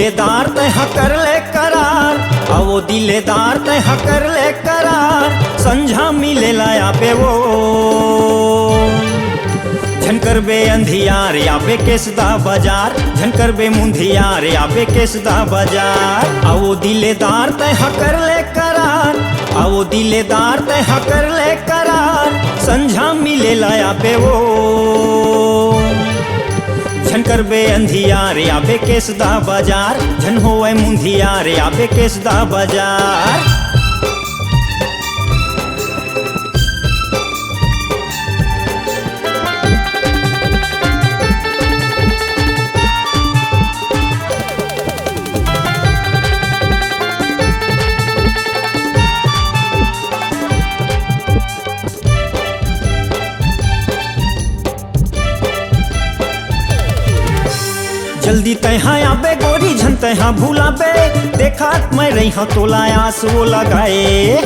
दिलेदार तह कर ले करार, आवो दिलेदार तह कर ले करार, संझा मिले लाया पे वो झनकर बे अंधियार या बे केसदा बाजार, झनकर बे मुंधियार या बे केसदा बाजार। आवो दिलेदार तह कर ले करार, आवो दिलेदार तह कर ले करार, संझा मिले लाया पे वो झनकर बे अंधियार या बे केसदा बाजार, झन होए मुंधियार या बे केसदा बाजार। जल्दी तैहा आबे गोरी झन तैहा भूलाबे, देखात मैं रही हूँ तोलायास वो लगाए।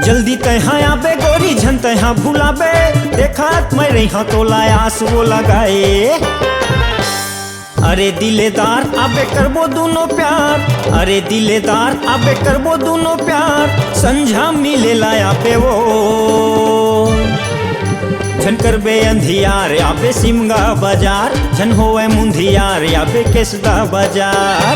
जल्दी तैहा आबे गोरी झन तैहा भूलाबे, देखात मैं रही हूँ तोलायास वो लगाए। अरे दिलेदार आबे करबो दोनों प्यार, अरे दिलेदार आबे करबो दोनों प्यार, संझा मिले लाया पे वो झनकर बे अंधियार या बे सिमगा बाजार, झन होए मुंधियार या बे केसदा बाजार।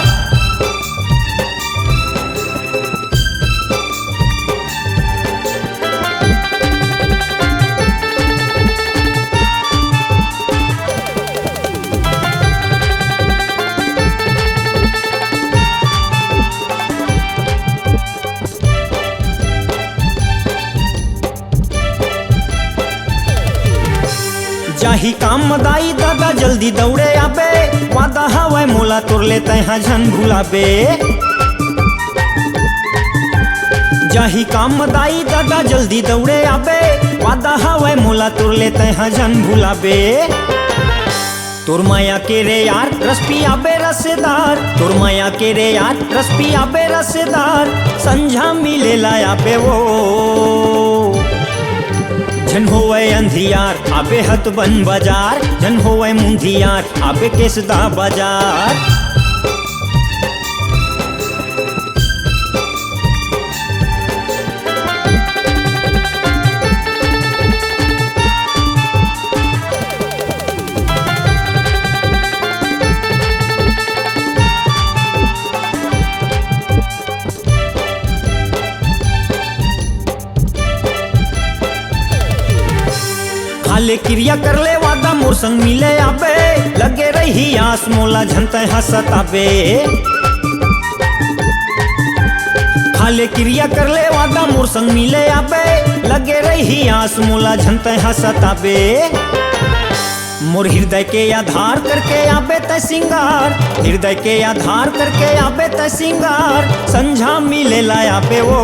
जाही काम मदाई दादा जल्दी दौड़े आबे, वादा हवाई मोला तोड़ ले तैहा झन भूलाबे। जाही काम मदाई दादा जल्दी दौड़े आबे, वादा हवाई मोला तोड़ ले तैहा झन भूलाबे। तोर माया के रे यार रस पी आबे रसेदार, तोर माया के रे यार रस पी आबे रसेदार, संझा मिले लाया पे वो झन होए अंधियार आबे हत बन बाजार, झन होए मुंधियार आबे केसदा बाजार। खाले क्रिया कर ले वादा मोर संग मिले आबे, लगे रही आस मोला झन तैहा सताबे। खाले क्रिया कर ले वादा मोर संग मिले आबे, लगे रही आस मोला झन तैहा सताबे। मोर हृदय के आधार करके आबे तै सिंगार, हृदय के आधार करके आबे तै सिंगार, संझा मिले लाया पे वो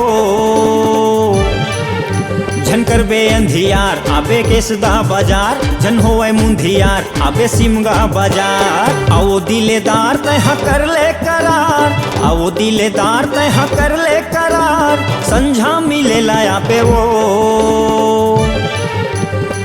झनकर बे अंधियार आबे केसदा बाजार, झन होए मुंधियार आबे सिमगा बाजार। आओ दिलेदार तैहा कर ले करार, आओ दिलेदार तैहा कर ले करार, संझा मिले लाया पे वो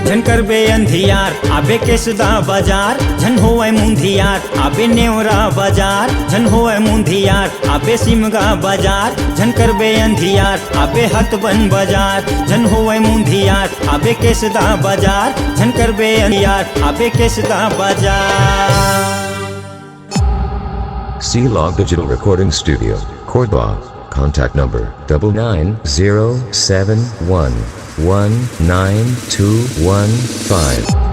झनकर बे अंधियार आबे केसदा बाजार, झन होए मुंधियार आबे नेवरा बाजार, झन होए मुंधियार आबे सिमगा बाजार, झनकर बे अंधियार आबे हत बन बाजार, झन होए मुंधियार आबे केसदा बाजार, झनकर बे अंधियार आबे केसदा बाजार। C-Log Digital Recording Studio, Cordoba. Contact number 9907119215.